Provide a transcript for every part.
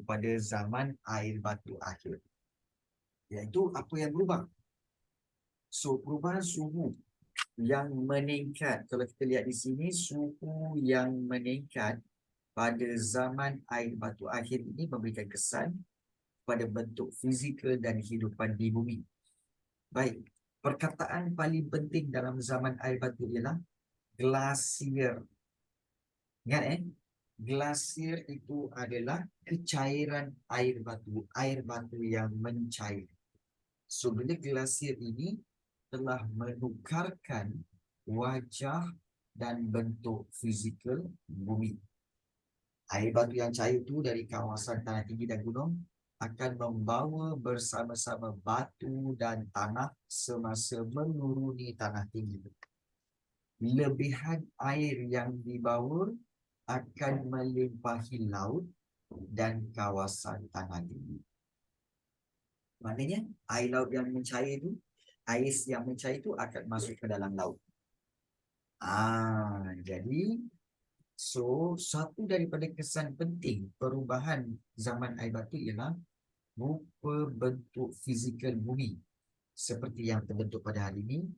pada zaman air batu akhir. Iaitu apa yang berubah? So, perubahan suhu yang meningkat. Kalau kita lihat di sini, suhu yang meningkat pada zaman air batu akhir ini memberikan kesan pada bentuk fizikal dan kehidupan di bumi. Baik, perkataan paling penting dalam zaman air batu ialah glasier. Ingat glasier itu adalah kecairan air batu yang mencair. So, bila glasier ini telah menukarkan wajah dan bentuk fizikal bumi. Air batu yang cair itu dari kawasan tanah tinggi dan gunung akan membawa bersama-sama batu dan tanah semasa menuruni tanah tinggi. Lebihan air yang dibawa akan melimpahi laut dan kawasan tanah tinggi. Maknanya air laut yang mencair itu, ais yang mencair itu akan masuk ke dalam laut. Jadi satu daripada kesan penting perubahan zaman air batu ialah rupa bentuk fizikal bumi seperti yang terbentuk pada hari ini.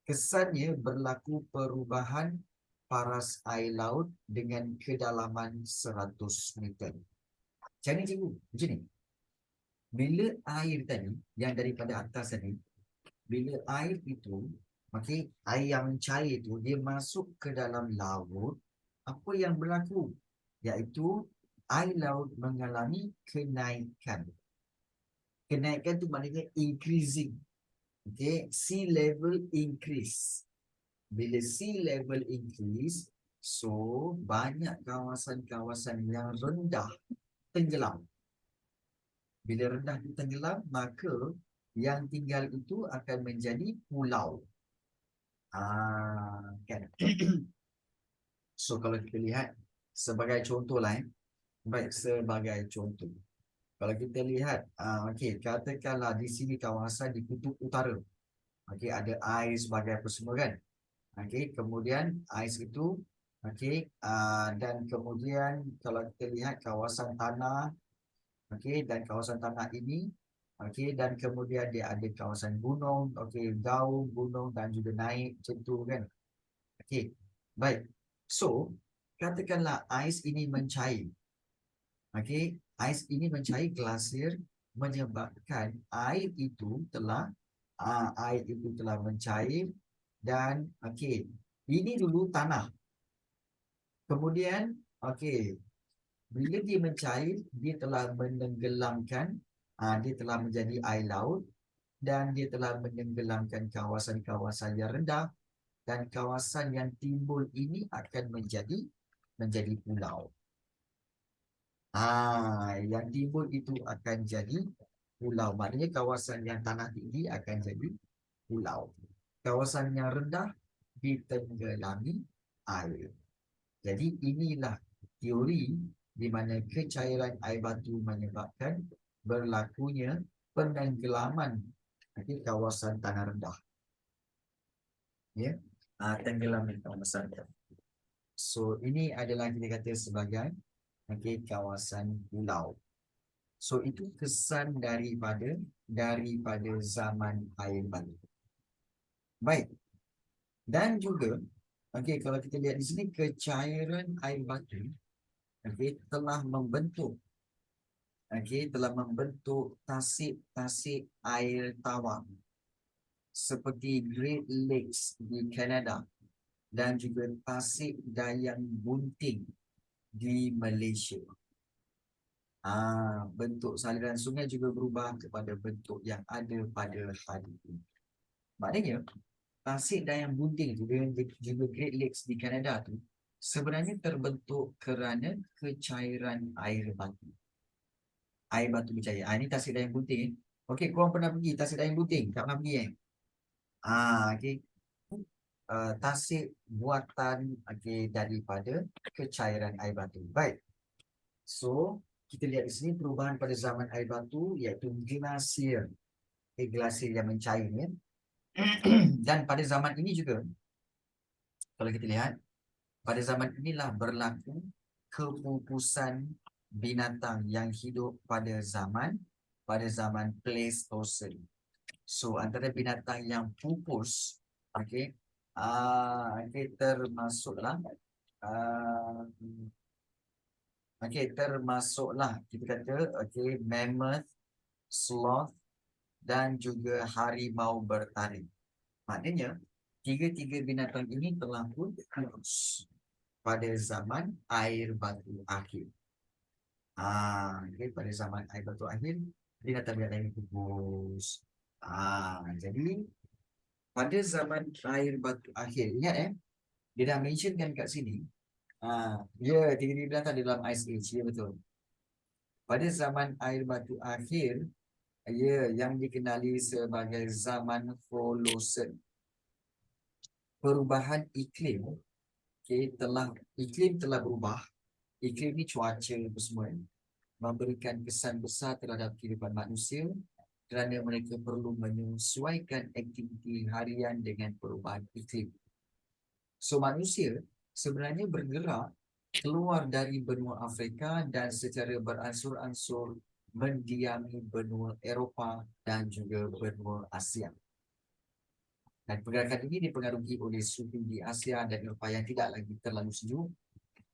Kesannya berlaku perubahan paras air laut dengan kedalaman 100 meter. Macam ni cikgu? Macam ni. Bila air tadi, yang daripada atas tadi, bila air itu, air yang mencair itu, dia masuk ke dalam laut, apa yang berlaku? Iaitu, air laut mengalami kenaikan. Kenaikan itu maknanya increasing. Sea level increase. Bila sea level increase, so banyak kawasan-kawasan yang rendah tenggelam. Bila rendah itu tenggelam, maka yang tinggal itu akan menjadi pulau. Kan? So kalau kita lihat sebagai contoh lah, baik sebagai contoh. Kalau kita lihat, katakanlah di sini kawasan di kutub utara, ada ais sebagai apa semua kan. Kemudian ais itu, dan kemudian kalau kita lihat kawasan tanah, dan kawasan tanah ini, dan kemudian dia ada kawasan gunung, gaung gunung dan juga naik macam tu kan. Baik. So, katakanlah ais ini mencair. Ais ini mencair, glasier menyebabkan air itu telah mencair dan ini dulu tanah. Kemudian bila dia mencair, dia telah menenggelamkan, dia telah menjadi air laut dan dia telah menenggelamkan kawasan-kawasan yang rendah dan kawasan yang timbul ini akan menjadi pulau. Yang timbul itu akan jadi pulau. Maknanya kawasan yang tanah tinggi akan jadi pulau. Kawasan yang rendah ditenggelami air. Jadi inilah teori di mana kecairan air batu menyebabkan berlakunya penenggelaman kawasan tanah rendah. Tenggelam kawasan rendah. So ini adalah kita kata sebagai kawasan pulau. So itu kesan daripada zaman air batu. Baik. Dan juga kalau kita lihat di sini kecairan air batu telah membentuk tasik-tasik air tawar seperti Great Lakes di Kanada dan juga tasik Dayang Bunting di Malaysia. Bentuk saliran sungai juga berubah kepada bentuk yang ada pada hari ini. Maknanya tasik Dayang Bunting itu dan juga Great Lakes di Kanada tu sebenarnya terbentuk kerana kecairan air batu. Air batu bercair. Ini tasik Dayang Bunting. Korang pernah pergi tasik Dayang Bunting? Tak pernah pergi tasik buatan daripada kecairan air batu. Baik. So, kita lihat di sini perubahan pada zaman air batu iaitu glasier. Glasier yang mencair ya. Dan pada zaman ini juga, kalau kita lihat, pada zaman inilah berlaku kepupusan binatang yang hidup pada zaman Pleistocene. So antara binatang yang pupus, okey, termasuklah uh, termasuklah kita kata mammoth, sloth dan juga harimau bertaring. Maknanya tiga-tiga binatang ini telah pupus pada zaman air batu akhir. Pada zaman air batu akhir, binatang-binatang ini pupus. Jadi pada zaman air batu akhir, ingat dia dah mentionkan kat sini. Tiga-tiga binatang dalam Ice Age, ya betul. Pada zaman air batu akhir, yang dikenali sebagai zaman Holocene. Perubahan iklim, iklim telah berubah. Iklim ni cuaca apa semua memberikan kesan besar terhadap kehidupan manusia kerana mereka perlu menyesuaikan aktiviti harian dengan perubahan iklim. So manusia sebenarnya bergerak keluar dari benua Afrika dan secara beransur-ansur mendiami benua Eropah dan juga benua Asia. Dan pergerakan ini dipengaruhi oleh suhu di Asia dan Eropah yang tidak lagi terlalu sejuk.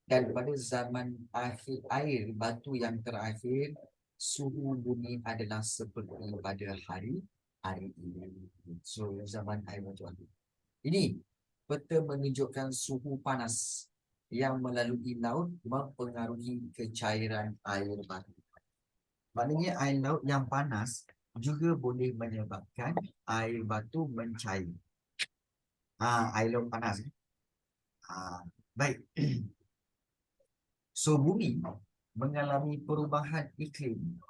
Dan pada zaman akhir air batu yang terakhir, suhu bumi adalah seperti pada hari ini. So zaman air batu akhir. Ini peta menunjukkan suhu panas yang melalui laut mempengaruhi kecairan air batu. Maknanya air laut yang panas juga boleh menyebabkan air batu mencair. Air laut panas. Baik. So bumi mengalami perubahan iklim,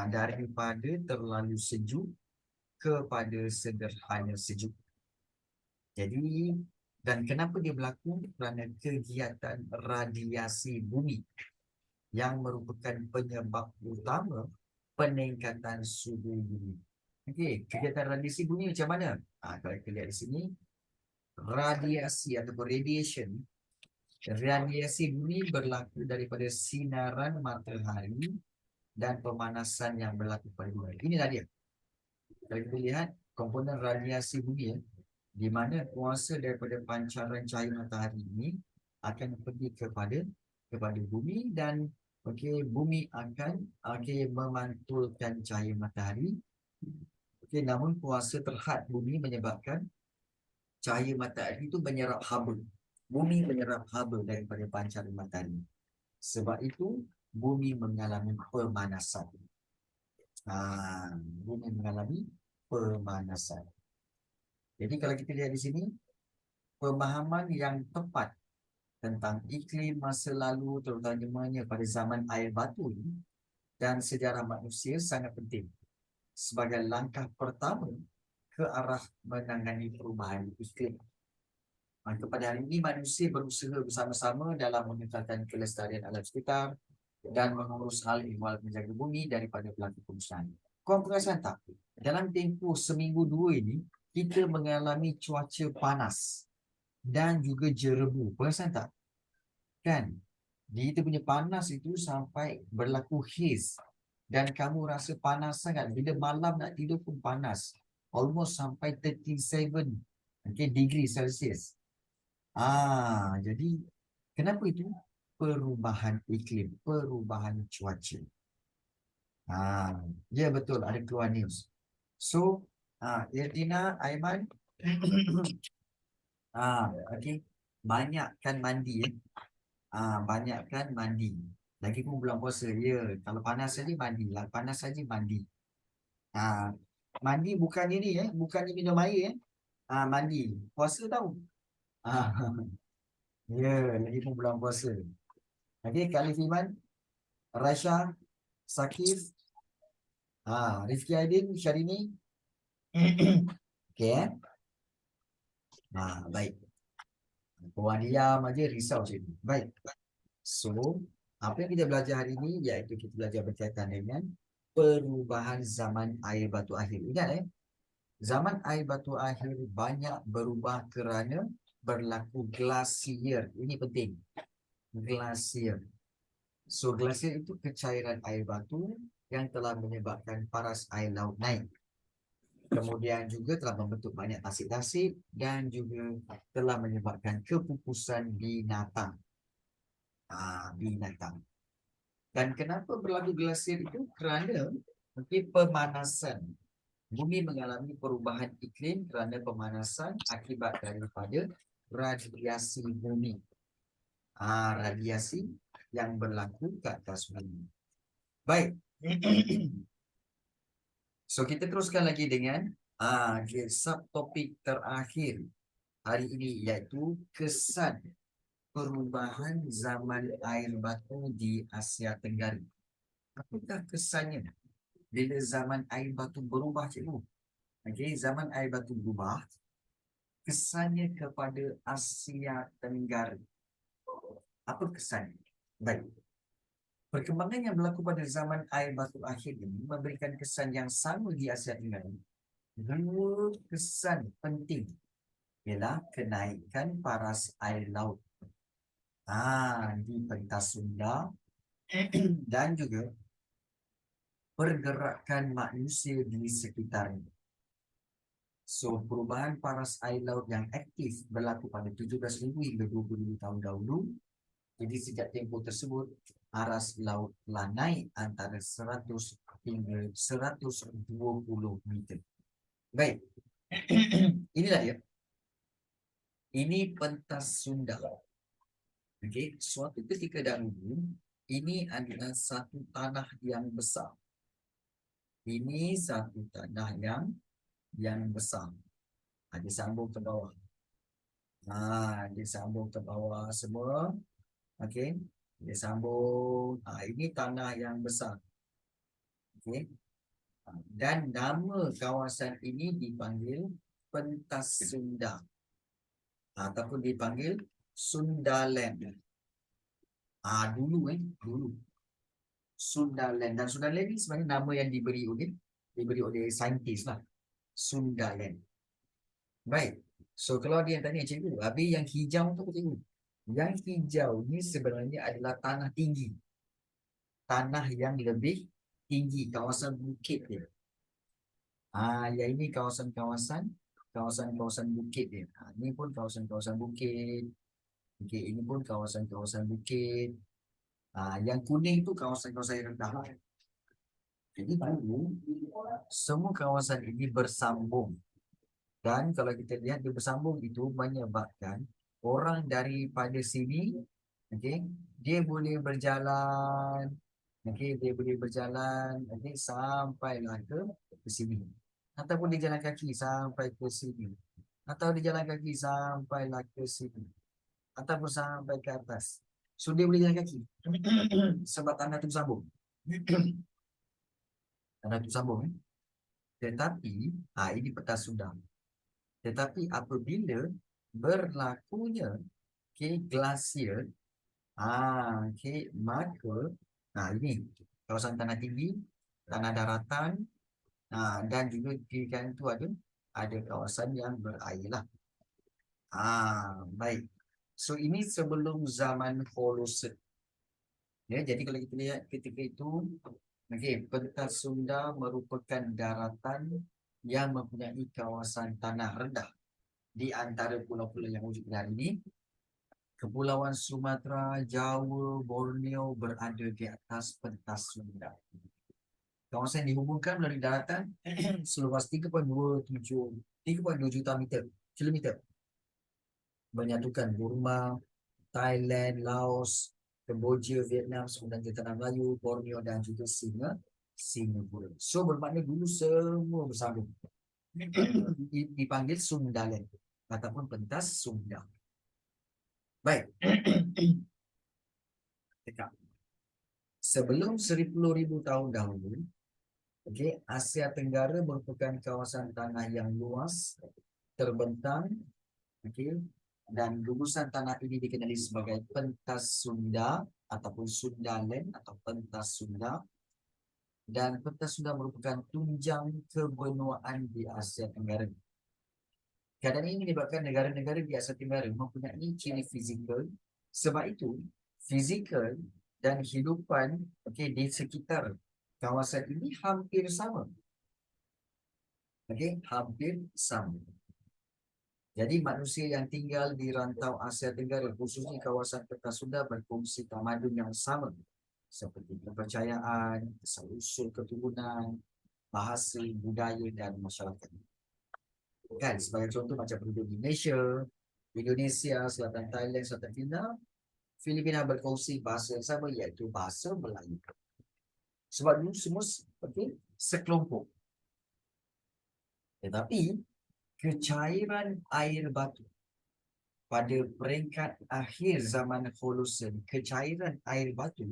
daripada terlalu sejuk kepada sederhana sejuk. Jadi, dan kenapa dia berlaku? Kerana kegiatan radiasi bumi yang merupakan penyebab utama peningkatan suhu bumi. Kegiatan radiasi bumi macam mana? Kalau kita lihat di sini, radiasi ataupun radiasi bumi berlaku daripada sinaran matahari dan pemanasan yang berlaku pada bumi. Inilah dia. Kalau kita lihat komponen radiasi bumi, di mana kuasa daripada pancaran cahaya matahari ini akan pergi kepada bumi dan bumi akan memantulkan cahaya matahari. Namun kuasa terhad bumi menyebabkan cahaya matahari itu menyerap haba. Bumi menyerap haba daripada pancaran matahari. Sebab itu bumi mengalami pemanasan. Bumi mengalami pemanasan. Jadi kalau kita lihat di sini, pemahaman yang tepat tentang iklim masa lalu, terutamanya pada zaman air batu ini, dan sejarah manusia sangat penting sebagai langkah pertama ke arah menangani perubahan iklim. Pada hari ini, manusia berusaha bersama-sama dalam meningkatkan kelestarian alam sekitar dan mengurus hal ehwal menjaga bumi daripada berlaku kerusakan. Kau perasan tak? Dalam tempoh seminggu dua ini, kita mengalami cuaca panas dan juga jerebu. Perasan tak? Kan? Kita punya panas itu sampai berlaku haze. Dan kamu rasa panas sangat. Bila malam nak tidur pun panas. Almost sampai 37 degree Celsius. Jadi kenapa itu? Perubahan iklim, perubahan cuaca. Ya betul, ada keluar news. So, Irdina, Aiman, banyakkan mandi banyakkan mandi. Lagi pun bulan puasa, kalau panas saja mandi, panas saja mandi. Mandi bukan ini bukan minum air mandi. Puasa tahu. Lagi pun bulan puasa. Kak Alif Iman, Raisha, Sakif, Rifki Aidin, Syahrini. Baik. Korang diam aja risau macam ni. Baik. So, apa yang kita belajar hari ini iaitu kita belajar berkaitan dengan perubahan zaman air batu akhir. Ingat zaman air batu akhir banyak berubah kerana berlaku glasier. Ini penting. Glasier. So, glasier itu kecairan air batu yang telah menyebabkan paras air laut naik. Kemudian juga telah membentuk banyak tasik-tasik dan juga telah menyebabkan kepupusan binatang. Binatang. Dan kenapa berlaku glasier itu? Kerana pemanasan. Bumi mengalami perubahan iklim kerana pemanasan akibat daripada radiasi bumi. Radiasi yang berlaku ke atas bumi. Baik. So, kita teruskan lagi dengan subtopik terakhir hari ini, iaitu kesan perubahan zaman air batu di Asia Tenggara. Apakah kesannya bila zaman air batu berubah, cikgu? Okey, zaman air batu berubah, kesannya kepada Asia Tenggara. Apa kesannya? Baik. Perkembangan yang berlaku pada zaman air batu akhir ini memberikan kesan yang sama di Asia Tenggara. Dua kesan penting ialah kenaikan paras air laut di pentas Sunda dan juga pergerakan manusia di sekitarnya. So, perubahan paras air laut yang aktif berlaku pada 17,000 hingga 20,000 tahun dahulu. Jadi, sejak tempoh tersebut, paras laut telah naik antara 100 hingga 120 meter. Baik. Inilah dia. Ini pentas Sunda. Okey, suatu ketika dahulu, ini adalah satu tanah yang besar. Ini satu tanah yang besar. Dia sambung ke bawah. Dia sambung ke bawah semua. Okey. Dia sambung. Ini tanah yang besar. Okey. Dan nama kawasan ini dipanggil Pentas Sunda. Ataupun dipanggil Sundaland. Dulu. Sundaland. Dan Sundaland ni sebenarnya nama yang diberi oleh saintis lah. Sundaland. Baik. So, kalau dia tanya, cikgu, habis yang hijau tu apa, cikgu? Yang hijau ni sebenarnya adalah tanah tinggi. Tanah yang lebih tinggi, kawasan bukit dia. Yang ini kawasan bukit dia. Ini pun kawasan bukit. Okey, ini pun kawasan bukit. Yang kuning tu kawasan yang rendah. Jadi dulu semua kawasan ini bersambung. Dan kalau kita lihat dia bersambung itu menyebabkan orang daripada sini, okey, dia boleh berjalan, sampailah ke sini. Ataupun dia jalan kaki sampai ke sini. Atau dia jalan kaki sampailah ke sini. Ataupun sampai ke atas. So, dia boleh jalan kaki. Sebab tanah tu bersambung. Tanah tu bersambung. Tetapi, ini peta Sunda. Tetapi apabila berlakunya glasier, maka ini kawasan tanah tinggi, tanah daratan, dan juga di kanan itu ada kawasan yang berair lah. Baik. So, ini sebelum zaman Holocene. Ya, jadi kalau kita lihat ketika itu, pentas Sunda merupakan daratan yang mempunyai kawasan tanah rendah di antara pulau-pulau yang wujud hari ini. Kepulauan Sumatera, Jawa, Borneo berada di atas pentas Sunda. Kawasan dihubungkan melalui daratan seluas 3.2 juta kilometer. Menyatukan Burma, Thailand, Laos, Kemboja, Vietnam, kemudian Tanah Melayu, Borneo dan juga Singapura. So, bermakna dulu semua bersambung. Dipanggil Sundaland ataupun pentas Sunda. Baik. Sebelum 10,000 tahun dahulu, Asia Tenggara merupakan kawasan tanah yang luas, terbentang, dan gugusan tanah ini dikenali sebagai pentas Sunda ataupun Sundaland atau pentas Sunda. Dan pentas Sunda merupakan tunjang kebenuaan di Asia Tenggara. Keadaan ini menyebabkan negara-negara di Asia Tenggara mempunyai ciri fizikal. Sebab itu, fizikal dan kehidupan di sekitar kawasan ini hampir sama. Hampir sama. Jadi manusia yang tinggal di rantau Asia Tenggara, khususnya kawasan Peta Sunda, berfungsi tamadun yang sama, seperti kepercayaan, asal-usul keturunan, bahasa, budaya, dan masyarakat. Kan, sebagai contoh macam penduduk di Malaysia, Indonesia, Selatan Thailand, Selatan Filipina berkongsi bahasa yang sama, iaitu bahasa Melayu. Sebab dulu semua sekelompok. Tetapi kecairan air batu pada peringkat akhir zaman Holosen, kecairan air batu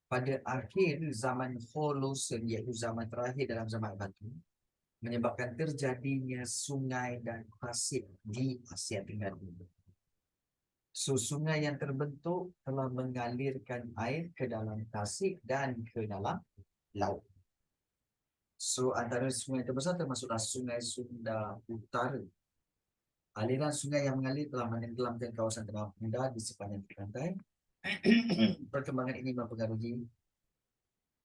pada akhir zaman Holosen, iaitu zaman terakhir dalam zaman batu, menyebabkan terjadinya sungai dan pasir di Asia Tenggara. So, sungai yang terbentuk telah mengalirkan air ke dalam tasik dan ke dalam laut. So, antara sungai terbesar termasuklah Sungai Sunda Utara. Aliran sungai yang mengalir telah menenggelamkan kawasan Tengah Pemuda di sepanjang pantai. Perkembangan ini mempengaruhi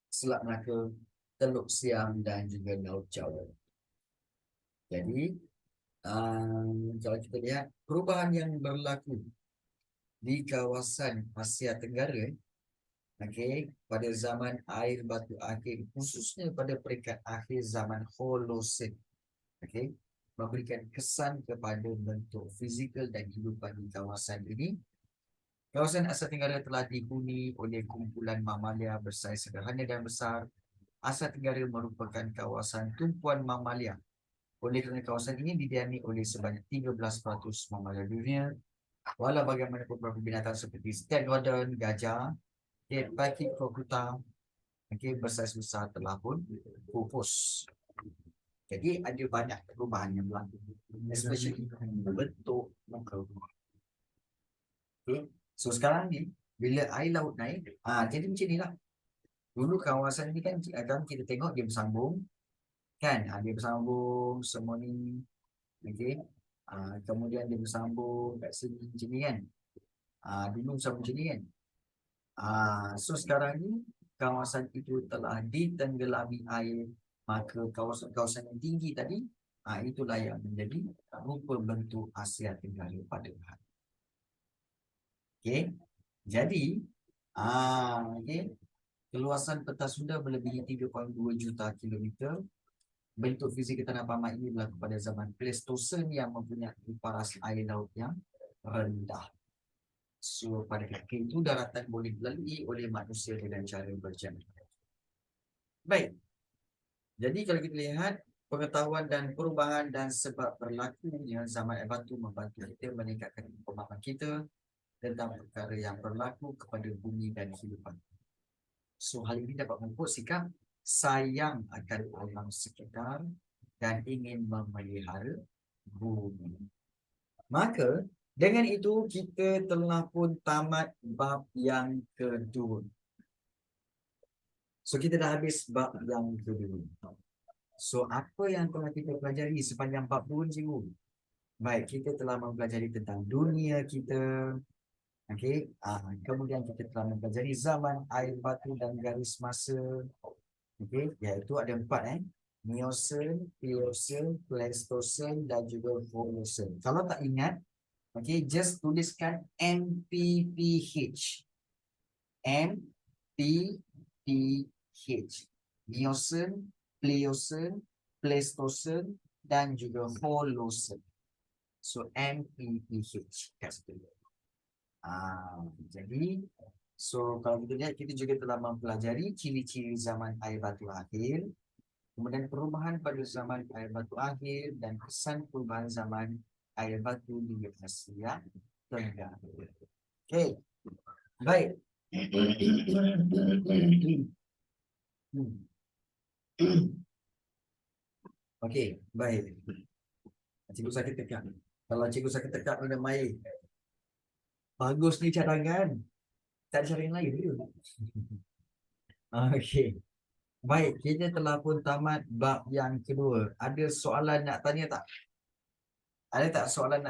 Selat Melaka, Teluk Siam dan juga Laut Jawa. Jadi, kalau kita lihat perubahan yang berlaku di kawasan Asia Tenggara, pada zaman air batu akhir, khususnya pada peringkat akhir zaman Holosen, memberikan kesan kepada bentuk fizikal dan kehidupan di kawasan ini. Kawasan Asia Tenggara telah dihuni oleh kumpulan mamalia bersaiz sederhana dan besar. Asia Tenggara merupakan kawasan tumpuan mamalia. Oleh kerana kawasan ini didiami oleh sebanyak 13% mamalia dunia. Walau bagaimanapun beberapa binatang seperti stegodon, gajah, pakik krokuta, bersaiz besar telah pun pupus. Jadi ada banyak perubahan yang berlaku, especially bentuk muka rumah. So sekarang ni bila air laut naik, jadi macam ni lah. Dulu kawasan ni kan kita tengok dia bersambung, kan? Dia bersambung semua ni, kemudian dia bersambung kat sini macam ni kan. Dulu bersambung macam ni kan. So sekarang ni kawasan itu telah ditenggelami air, maka kawasan yang tinggi tadi, itulah yang menjadi rupa bentuk Asia Tenggara pada hari. Jadi keluasan Peta Sunda melebihi 3.2 juta kilometer. Bentuk fizik tanah pamat ini berlaku pada zaman Pleistosen yang mempunyai paras air laut yang rendah. So pada ketika itu daratan boleh dilalui oleh manusia dengan cara berjalan. Baik. Jadi kalau kita lihat pengetahuan dan perubahan dan sebab berlakunya zaman air batu membantu kita meningkatkan pemahaman kita tentang perkara yang berlaku kepada bumi dan kehidupan. So hal ini dapat membuat sikap sayang akan alam sekitar dan ingin memelihara bumi. Maka dengan itu kita telah pun tamat bab yang kedua. So kita dah habis bab yang kedua. So apa yang telah kita pelajari sepanjang bab 2 cikgu? Baik, kita telah mempelajari tentang dunia kita. Kemudian kita telah mempelajari zaman air batu dan garis masa. Iaitu ada 4 Miocene, Pliocene, Pleistocene dan juga Holocene. Kalau tak ingat, just tuliskan MPPH. MPPH. Miocene, Pliocene, Pleistocene dan juga Holocene. So MPPH kat situ. Jadi kalau kita lihat, kita juga telah mempelajari ciri-ciri zaman air batu akhir, kemudian perubahan pada zaman air batu akhir dan kesan perubahan zaman air batu di Asia Tenggara. Baik. Baik. Cikgu sakit tekak. Kalau cikgu sakit tekak, minum air. Bagus ni cadangan. Tak ada cara yang lain ke? Baik, kita telah pun tamat bab yang kedua. Ada soalan nak tanya tak? Ada tak soalan nak